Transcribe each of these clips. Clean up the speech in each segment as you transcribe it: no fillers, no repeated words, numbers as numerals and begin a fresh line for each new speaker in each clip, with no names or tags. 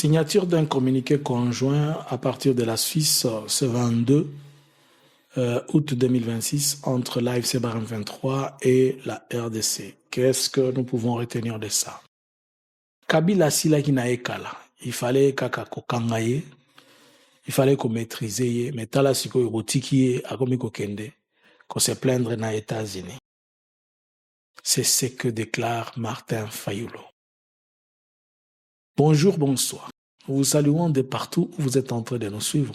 Signature d'un communiqué conjoint à partir de la Suisse ce 22 août 2026 entre l'AFC Barème 23 et la RDC. Qu'est-ce que nous pouvons retenir de ça? Kabila silaki na ekala. Il fallait kaka kokangaye. Il fallait qu'on maîtrise. Mais tala siko yobotiki akomi kokende. Qu'on se plaindre na États-Unis. C'est ce que déclare Martin Fayulu. Bonjour, bonsoir. Nous vous saluons de partout où vous êtes en train de nous suivre.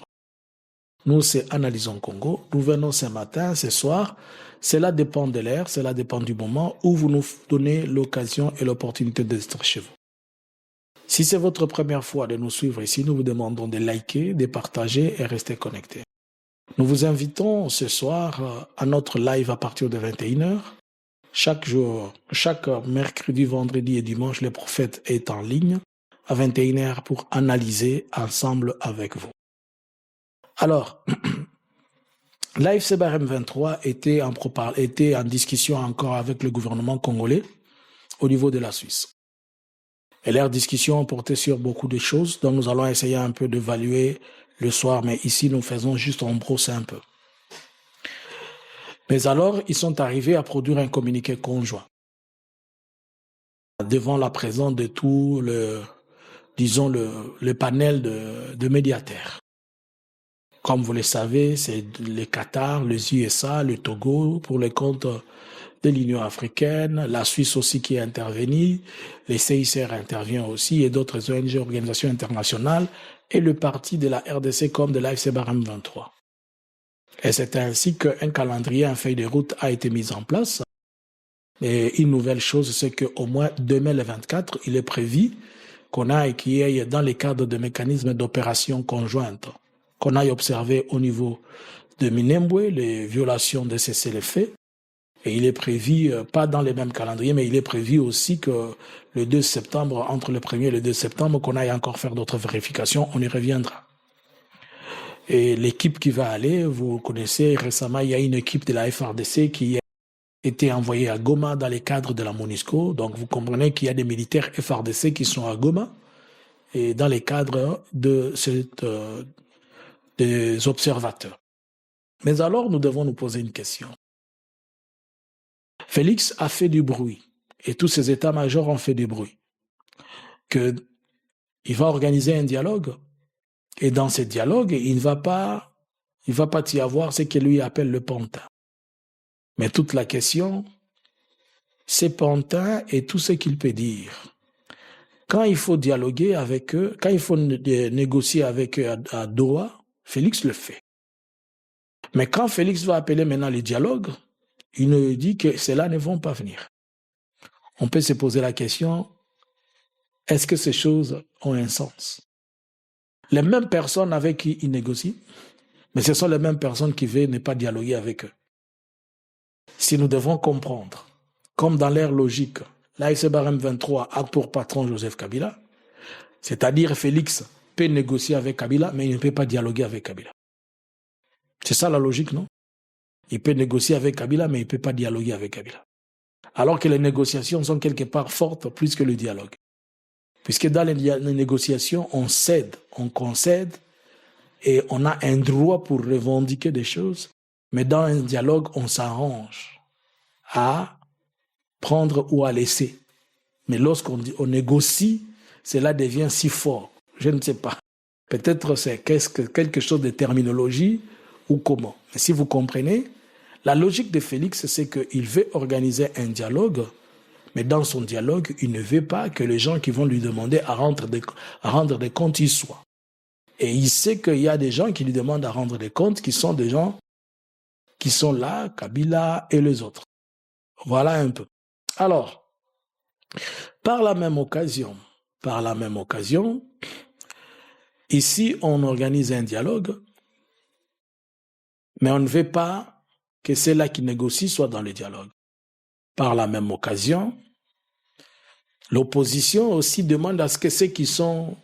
Nous, c'est Analysons Congo. Nous venons ce matin, ce soir. Cela dépend de l'heure, cela dépend du moment où vous nous donnez l'occasion et l'opportunité d'être chez vous. Si c'est votre première fois de nous suivre ici, nous vous demandons de liker, de partager et rester connectés. Nous vous invitons ce soir à notre live à partir de 21h. Chaque jour, chaque mercredi, vendredi et dimanche, le prophète est en ligne à 21h pour analyser ensemble avec vous. Alors, l'AFC Barème 23 était en discussion encore avec le gouvernement congolais au niveau de la Suisse. Et leurs discussions portaient sur beaucoup de choses dont nous allons essayer un peu d'évaluer le soir, mais ici nous faisons juste en brosse un peu. Mais alors, ils sont arrivés à produire un communiqué conjoint devant la présence de tout le panel de médiataires. Comme vous le savez, c'est le Qatar, les USA, le Togo pour le compte de l'Union africaine, la Suisse aussi qui est intervenue, les CICR intervient aussi et d'autres ONG, organisations internationales et le parti de la RDC comme de l'AFC Barème 23. Et c'est ainsi qu'un calendrier, un feuille de route a été mis en place. Et une nouvelle chose, c'est qu'au moins demain le 24, il est prévu qu'on aille dans les cadres de mécanismes d'opération conjointe, qu'on aille observer au niveau de Minembwe les violations de cessez-le-feu. Et il est prévu, pas dans les mêmes calendriers, mais il est prévu aussi que le 2 septembre, entre le 1er et le 2 septembre, qu'on aille encore faire d'autres vérifications, on y reviendra. Et l'équipe qui va aller, vous connaissez, récemment, il y a une équipe de la FRDC qui a été envoyée à Goma dans les cadres de la MONUSCO. Donc vous comprenez qu'il y a des militaires FRDC qui sont à Goma et dans les cadres des observateurs. Mais alors, nous devons nous poser une question. Félix a fait du bruit et tous ses états-majors ont fait du bruit. Il va organiser un dialogue et dans ce dialogue, il ne va pas y avoir ce qu'il lui appelle le pantin. Mais toute la question, c'est pantin et tout ce qu'il peut dire. Quand il faut dialoguer avec eux, quand il faut négocier avec eux à Doha, Félix le fait. Mais quand Félix va appeler maintenant les dialogues, il nous dit que ceux-là ne vont pas venir. On peut se poser la question, est-ce que ces choses ont un sens? Les mêmes personnes avec qui il négocie, mais ce sont les mêmes personnes qui veulent ne pas dialoguer avec eux. Si nous devons comprendre, comme dans l'ère logique, l'AFC Barème 23 a pour patron Joseph Kabila, c'est-à-dire Félix peut négocier avec Kabila, mais il ne peut pas dialoguer avec Kabila. C'est ça la logique, non? Il peut négocier avec Kabila, mais il ne peut pas dialoguer avec Kabila. Alors que les négociations sont quelque part fortes plus que le dialogue. Puisque dans les négociations, on cède, on concède, et on a un droit pour revendiquer des choses. Mais dans un dialogue, on s'arrange à prendre ou à laisser. Mais lorsqu'on négocie, cela devient si fort. Je ne sais pas. Peut-être c'est quelque chose de terminologie ou comment. Mais si vous comprenez, la logique de Félix, c'est qu'il veut organiser un dialogue, mais dans son dialogue, il ne veut pas que les gens qui vont lui demander à rendre des comptes y soient. Et il sait qu'il y a des gens qui lui demandent à rendre des comptes, qui sont des gens qui sont là, Kabila et les autres. Voilà un peu. Alors, par la même occasion, ici, on organise un dialogue, mais on ne veut pas que ceux-là qui négocient soient dans le dialogue. Par la même occasion, l'opposition aussi demande à ce que ceux qui sont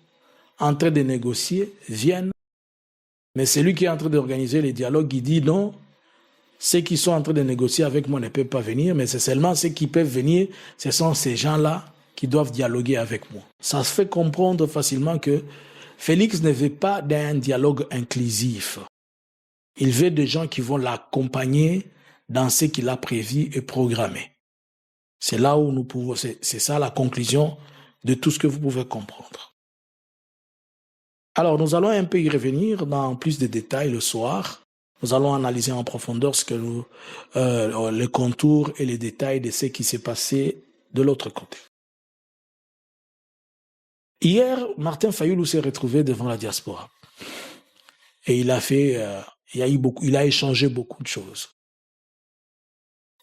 en train de négocier viennent, mais celui qui est en train d'organiser les dialogues, il dit non, ceux qui sont en train de négocier avec moi ne peuvent pas venir, mais c'est seulement ceux qui peuvent venir, ce sont ces gens-là qui doivent dialoguer avec moi. Ça se fait comprendre facilement que Félix ne veut pas d'un dialogue inclusif. Il veut des gens qui vont l'accompagner dans ce qu'il a prévu et programmé. C'est là où nous pouvons, c'est ça la conclusion de tout ce que vous pouvez comprendre. Alors, nous allons un peu y revenir dans plus de détails le soir. Nous allons analyser en profondeur les contours et les détails de ce qui s'est passé de l'autre côté. Hier, Martin Fayulu s'est retrouvé devant la diaspora. Et il a échangé beaucoup de choses.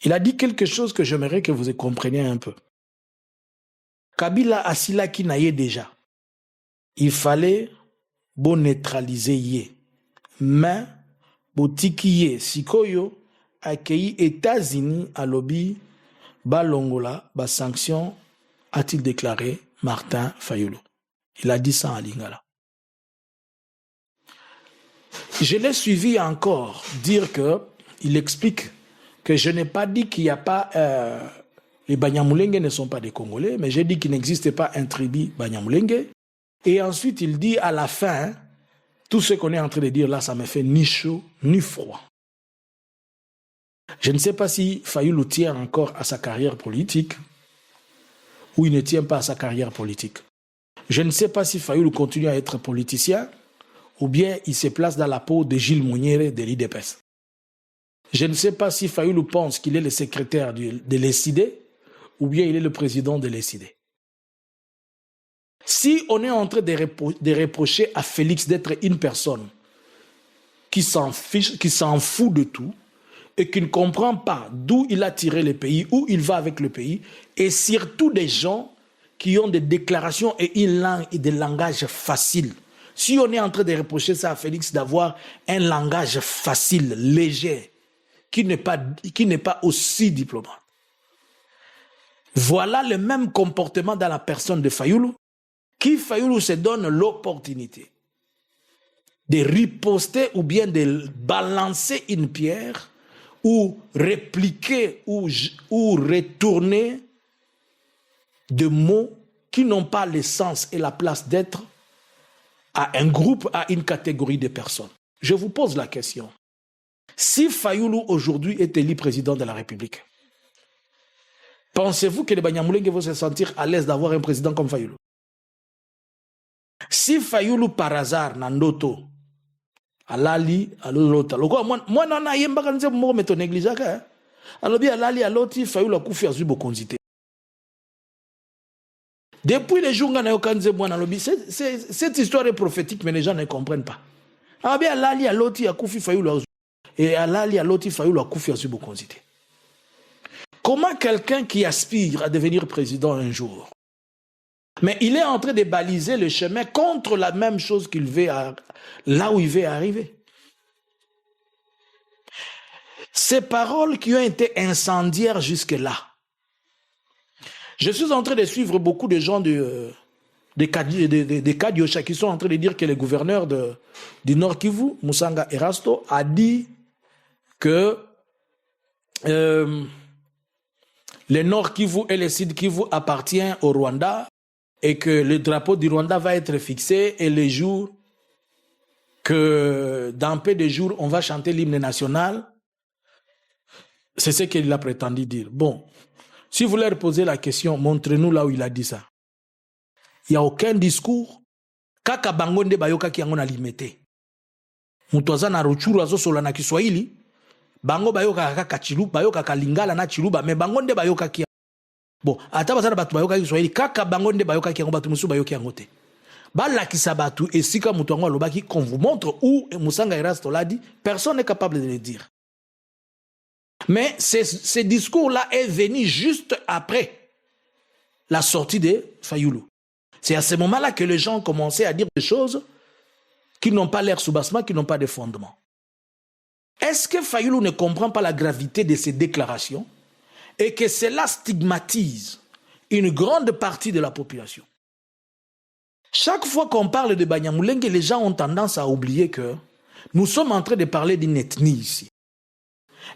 Il a dit quelque chose que j'aimerais que vous compreniez un peu. Kabila asila ki na ye déjà. Il fallait bon neutraliser ye. Mais botiki ye sikoyo accueilli États-Unis à lobby balongola ba sanction, a-t-il déclaré Martin Fayulu. Il a dit ça en lingala. Je l'ai suivi encore dire que il explique que je n'ai pas dit qu'il n'y a pas... les Banyamulenge ne sont pas des Congolais, mais j'ai dit qu'il n'existe pas un tribu Banyamulenge. Et ensuite, il dit à la fin, tout ce qu'on est en train de dire là, ça me fait ni chaud ni froid. Je ne sais pas si Fayulu tient encore à sa carrière politique ou il ne tient pas à sa carrière politique. Je ne sais pas si Fayulu continue à être politicien ou bien il se place dans la peau de Gilles Mouniere de l'IDPS. Je ne sais pas si Fayulu pense qu'il est le secrétaire de l'ESID ou bien il est le président de l'ESID. Si on est en train de reprocher à Félix d'être une personne qui s'en fiche, qui s'en fout de tout et qui ne comprend pas d'où il a tiré le pays, où il va avec le pays, et surtout des gens qui ont des déclarations et une langue et des langages faciles. Si on est en train de reprocher ça à Félix d'avoir un langage facile, léger, qui n'est pas aussi diplomate. Voilà le même comportement dans la personne de Fayulu, qui Fayulu se donne l'opportunité de riposter ou bien de balancer une pierre ou répliquer ou retourner de mots qui n'ont pas le sens et la place d'être à un groupe, à une catégorie de personnes. Je vous pose la question. Si Fayulu aujourd'hui est élu président de la République, pensez-vous que les Banyamulenge vont se sentir à l'aise d'avoir un président comme Fayulu? Si Fayulu par hasard, Nandoto, Alali, Alolota, moi nana yembaka nze mo meto négligaka, alobi Alali aloti Fayulu akufi azu bokonzité. Depuis les jours où kanze moi nalobi, cette histoire est prophétique mais les gens ne comprennent pas. Alobi Alali aloti akufi Fayulu azu. Et Alali aloti Fayulu akufi azu bokonzité. Comment quelqu'un qui aspire à devenir président un jour, mais il est en train de baliser le chemin contre la même chose qu'il veut, là où il veut arriver. Ces paroles qui ont été incendiaires jusque-là. Je suis en train de suivre beaucoup de gens des Kadiosha qui sont en train de dire que le gouverneur du Nord Kivu, Musanga Erasto, a dit que le Nord Kivu et le Sud Kivu appartiennent au Rwanda et que le drapeau du Rwanda va être fixé et les jours que dans peu de jours on va chanter l'hymne national, c'est ce qu'il a prétendu dire. Bon, si vous leur posez la question, montrez-nous là où il a dit ça. Il n'y a aucun discours. Kaka bangonde bayoka ki yango na limete. Mutoza na ruchuru azo sola na Kiswahili. Bango bayoka kaka chiluba, bayoka kalingala na chiluba, me bangonde bayoka ki. Bon, ata bazana batu bayoka Kiswahili, kaka bangonde bayoka ki yango batu musu bayoka yango te. Bala kisabatu esika mutu yango alobaki qu'on vous montre où Musanga Erasto l'a dit, personne n'est capable de le dire. Mais ce discours-là est venu juste après la sortie de Fayulu. C'est à ce moment-là que les gens ont commencé à dire des choses qui n'ont pas l'air soubassement, qui n'ont pas de fondement. Est-ce que Fayulu ne comprend pas la gravité de ces déclarations et que cela stigmatise une grande partie de la population? Chaque fois qu'on parle de Banyamulenge, les gens ont tendance à oublier que nous sommes en train de parler d'une ethnie ici.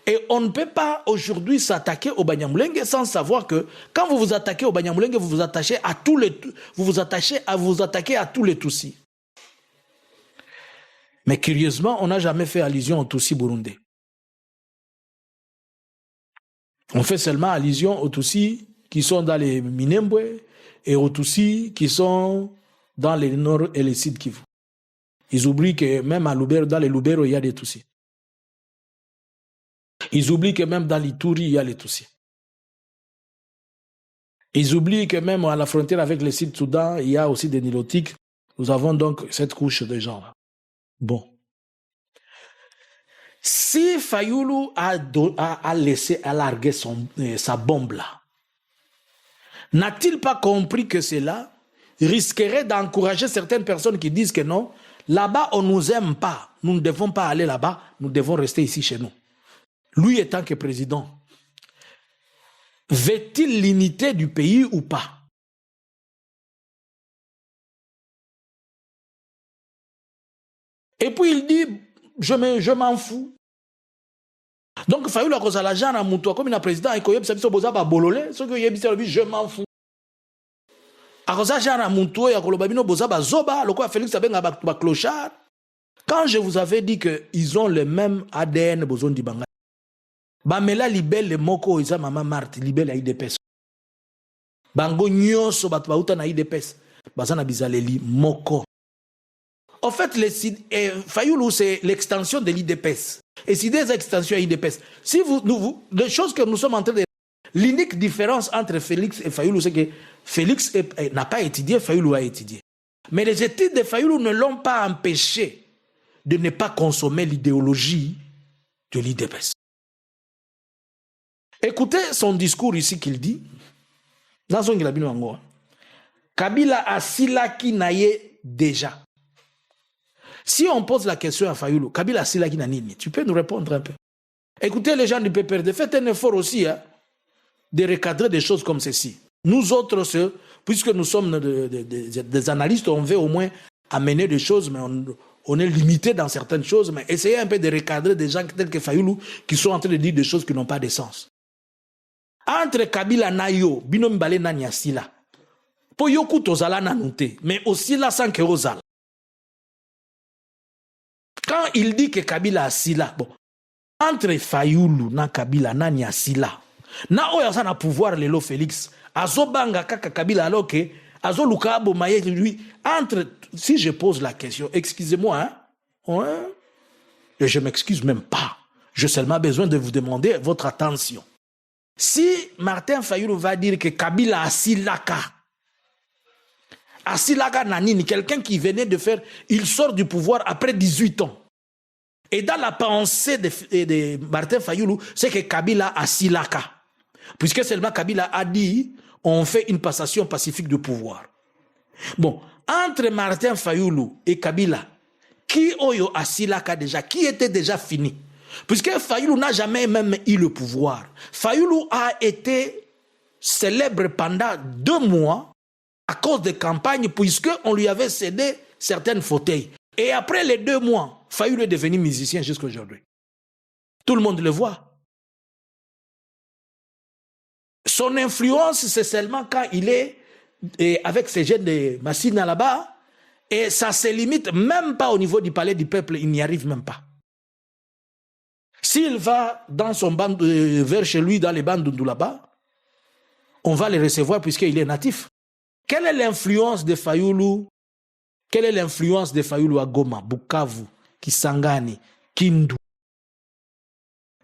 Et on ne peut pas aujourd'hui s'attaquer au Banyamulenge sans savoir que quand vous vous attaquez au Banyamulenge, vous vous attachez à tous les, vous attaquer à tous les Tutsis. Mais curieusement, on n'a jamais fait allusion aux Tutsis burundais. On fait seulement allusion aux Tutsis qui sont dans les Minembwe et aux Tutsis qui sont dans les Nord et les Sud Kivu. Ils oublient que même à Lubero, dans les Lubero, il y a des Tutsis. Ils oublient que même dans l'Ituri, il y a les Tutsis. Ils oublient que même à la frontière avec le Sud-Soudan, il y a aussi des Nilotiques. Nous avons donc cette couche de gens-là. Bon. Si Fayulu a laissé larguer sa bombe là, n'a-t-il pas compris que cela risquerait d'encourager certaines personnes qui disent que non, là-bas on ne nous aime pas, nous ne devons pas aller là-bas, nous devons rester ici chez nous. Lui étant que président, veut-il l'unité du pays ou pas? Et puis il dit, je m'en fous. Donc Fayulu a causé l'argent à Moutoua, comme il a président, il a dit, bololé, ce que je m'en fous. Quand je vous avais dit qu'ils ont le même ADN besoin du Bangladesh, Bamela libelle le moko isa mama Marthe libelle a IDPS. Bango nyoso bat bauta na IDPS. Bazana bizaleli moko. En fait, Fayulu, c'est l'extension de l'IDPS. Et si des extensions à IDPS, si les choses que nous sommes en train de... L'unique différence entre Félix et Fayulu, c'est que Félix n'a pas étudié, Fayulu a étudié. Mais les études de Fayulu ne l'ont pas empêché de ne pas consommer l'idéologie de l'IDPS. Écoutez son discours ici qu'il dit. Dans son Gilabino, Kabila a silaki naye déjà. Si on pose la question à Fayulu, Kabila a silaki na nini, tu peux nous répondre un peu. Écoutez les gens du PPRD, faites un effort aussi de recadrer des choses comme ceci. Nous autres, puisque nous sommes des analystes, on veut au moins amener des choses, mais on est limité dans certaines choses, mais essayez un peu de recadrer des gens tels que Fayulu qui sont en train de dire des choses qui n'ont pas de sens. Entre Kabila Nayo, binom bale na nyasila. Po yoku tozala nanute, mais aussi la sans que ozala. Quand il dit que Kabila a sila, bon, entre Fayulu na Kabila na nyasila, na oya na pouvoir lelo Félix, azobanga kaka Kabila alors que azo lukabo maye lui, entre, si je pose la question, excusez-moi, hein, et je m'excuse même pas, j'ai seulement besoin de vous demander votre attention. Si Martin Fayulu va dire que Kabila a silaka Nanini, quelqu'un qui venait de faire, il sort du pouvoir après 18 ans. Et dans la pensée de Martin Fayulu, c'est que Kabila a silaka. Puisque seulement Kabila a dit, on fait une passation pacifique de pouvoir. Bon, entre Martin Fayulu et Kabila, qui oyo a silaka déjà, qui était déjà fini? Puisque Fayulu n'a jamais même eu le pouvoir. Fayulu a été célèbre pendant 2 mois à cause des campagnes, puisqu'on lui avait cédé certaines fauteuils. Et après les 2 mois, Fayulu est devenu musicien jusqu'à aujourd'hui. Tout le monde le voit. Son influence, c'est seulement quand il est avec ces jeunes de Massina là-bas, et ça se limite même pas au niveau du palais du peuple, il n'y arrive même pas. S'il va dans son vers chez lui, dans les bandes d'Undu là-bas, on va le recevoir puisqu'il est natif. Quelle est l'influence de Fayulu? Quelle est l'influence de Fayulu à Goma, Bukavu, Kisangani, Kindu?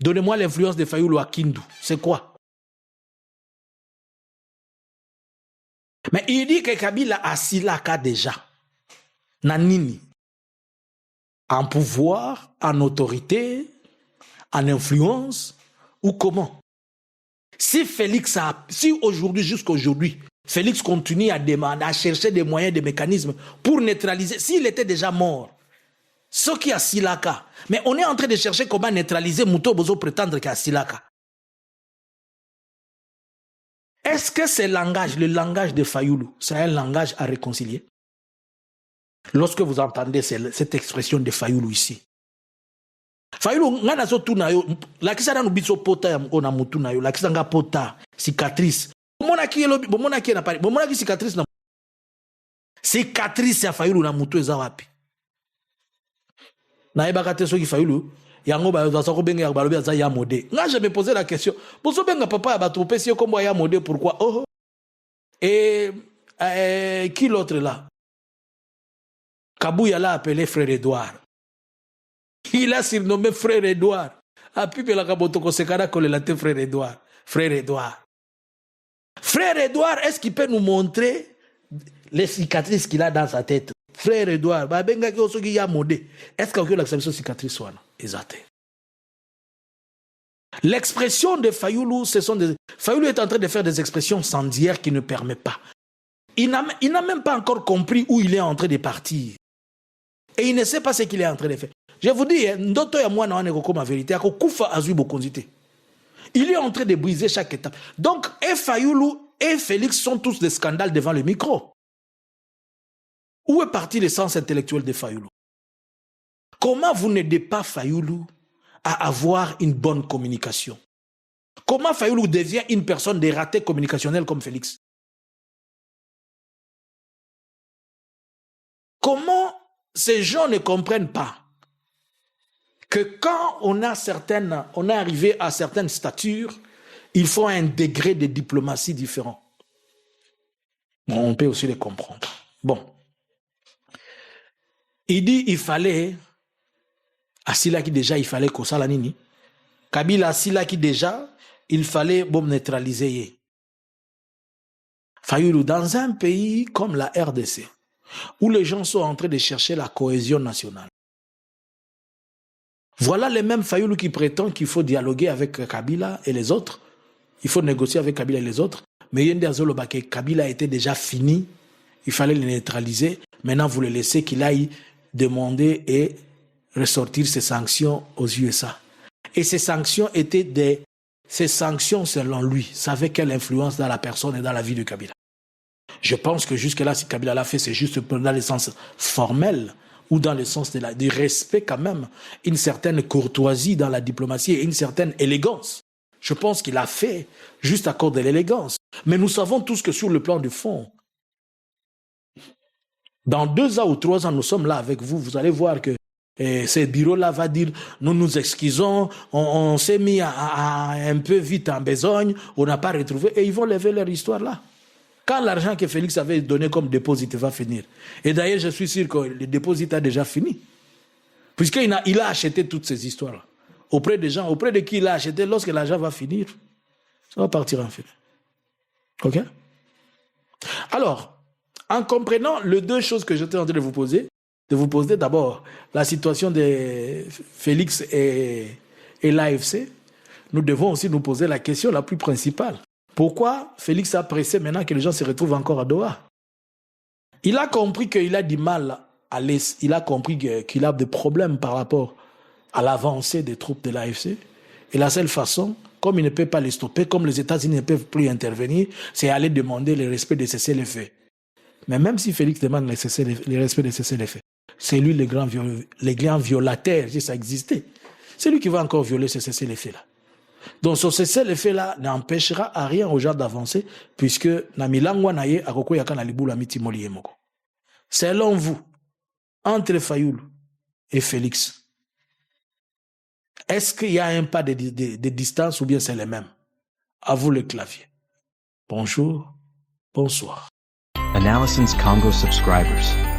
Donnez-moi l'influence de Fayulu à Kindu. C'est quoi? Mais il dit que Kabila a silaka déjà. Nanini. En pouvoir, en autorité, en influence, ou comment? Si aujourd'hui, jusqu'à aujourd'hui, Félix continue à demander, à chercher des moyens, des mécanismes pour neutraliser, s'il était déjà mort, ce qui a silaka. Mais on est en train de chercher comment neutraliser Mouto Bozo prétendre qu'il y a silaka. Est-ce que ce langage, le langage de Fayulu, c'est un langage à réconcilier? Lorsque vous entendez cette expression de Fayulu ici, Fayulu nga nazo tuna yo lakisa na biso pota ya ona mutu na yo lakisa nga pota cicatrice bomona ki na pari bomona ki cicatrice ya Fayulu na mutu eza wapi na yebaka te soki Fayulu yango ba za ko benga ya balobi aza ya mode nga je me poser la question boso benga papa ya bato pesi kombo ya mode pourquoi oh et qui l'autre là Kabouya l'a appelé frère Edouard. Il a surnommé frère Edouard. Apipe la kabotoko sekara kolelate frère Edouard. Frère Edouard. Frère Edouard, est-ce qu'il peut nous montrer les cicatrices qu'il a dans sa tête? Frère Edouard, ba benga ki osoki ya modé. Est-ce qu'il y a l'expression cicatrice wana? Exact. L'expression de Fayulu, Fayulu est en train de faire des expressions sandières qui ne permettent pas. Il n'a même pas encore compris où il est en train de partir. Et il ne sait pas ce qu'il est en train de faire. Je vous dis, ndoto ya mwana wane kokoma vérité, akokufa azui bokonzité. Il est en train de briser chaque étape. Donc, et Fayulu et Félix sont tous des scandales devant le micro. Où est parti l'essence intellectuelle de Fayulu? Comment vous n'aidez pas Fayulu à avoir une bonne communication? Comment Fayulu devient une personne de raté communicationnel comme Félix? Comment ces gens ne comprennent pas que quand on est arrivé à certaines statures, il faut un degré de diplomatie différent. Bon, on peut aussi les comprendre. Bon. Il dit il fallait, à Sila qui déjà, il fallait qu'au Salanini, Kabila Sila qui déjà, il fallait neutraliser. Fayulu, dans un pays comme la RDC, où les gens sont en train de chercher la cohésion nationale. Voilà les mêmes Fayulu qui prétendent qu'il faut dialoguer avec Kabila et les autres. Il faut négocier avec Kabila et les autres. Mais Yende Azolobake, Kabila était déjà fini. Il fallait le neutraliser. Maintenant, vous le laissez qu'il aille demander et ressortir ses sanctions aux USA. Et ces sanctions étaient ces sanctions, selon lui, savaient quelle influence dans la personne et dans la vie de Kabila. Je pense que jusque-là, si Kabila l'a fait, c'est juste dans le sens formel ou dans le sens du respect quand même, une certaine courtoisie dans la diplomatie et une certaine élégance. Je pense qu'il a fait juste à cause de l'élégance. Mais nous savons tous que sur le plan du fond, dans 2 ans ou 3 ans, nous sommes là avec vous. Vous allez voir que ce bureau-là va dire, nous nous excusons, on s'est mis à un peu vite en besogne, on n'a pas retrouvé, et ils vont lever leur histoire là. Quand l'argent que Félix avait donné comme dépôt va finir. Et d'ailleurs, je suis sûr que le dépôt a déjà fini. Puisqu'il a acheté toutes ces histoires-là. Auprès des gens, auprès de qui il a acheté, lorsque l'argent va finir, ça va partir en fait. OK? Alors, en comprenant les 2 choses que j'étais en train de vous poser d'abord la situation de Félix et l'AFC, nous devons aussi nous poser la question la plus principale. Pourquoi Félix a pressé maintenant que les gens se retrouvent encore à Doha? Il a compris qu'il a du mal à l'Est. Il a compris qu'il a des problèmes par rapport à l'avancée des troupes de l'AFC. Et la seule façon, comme il ne peut pas les stopper, comme les États-Unis ne peuvent plus intervenir, c'est aller demander le respect de cessez-le-feu. Mais même si Félix demande le respect de cessez-le-feu, c'est lui le grand violateur, si ça existait. C'est lui qui va encore violer ce cessez-le-feu-là. Donc ce cessez-le-feu-là n'empêchera à rien aux gens d'avancer, puisque selon vous, entre Fayulu et Félix, est-ce qu'il y a un pas de distance ou bien c'est les mêmes? À vous le clavier. Bonjour, bonsoir.
Analysins Congo subscribers.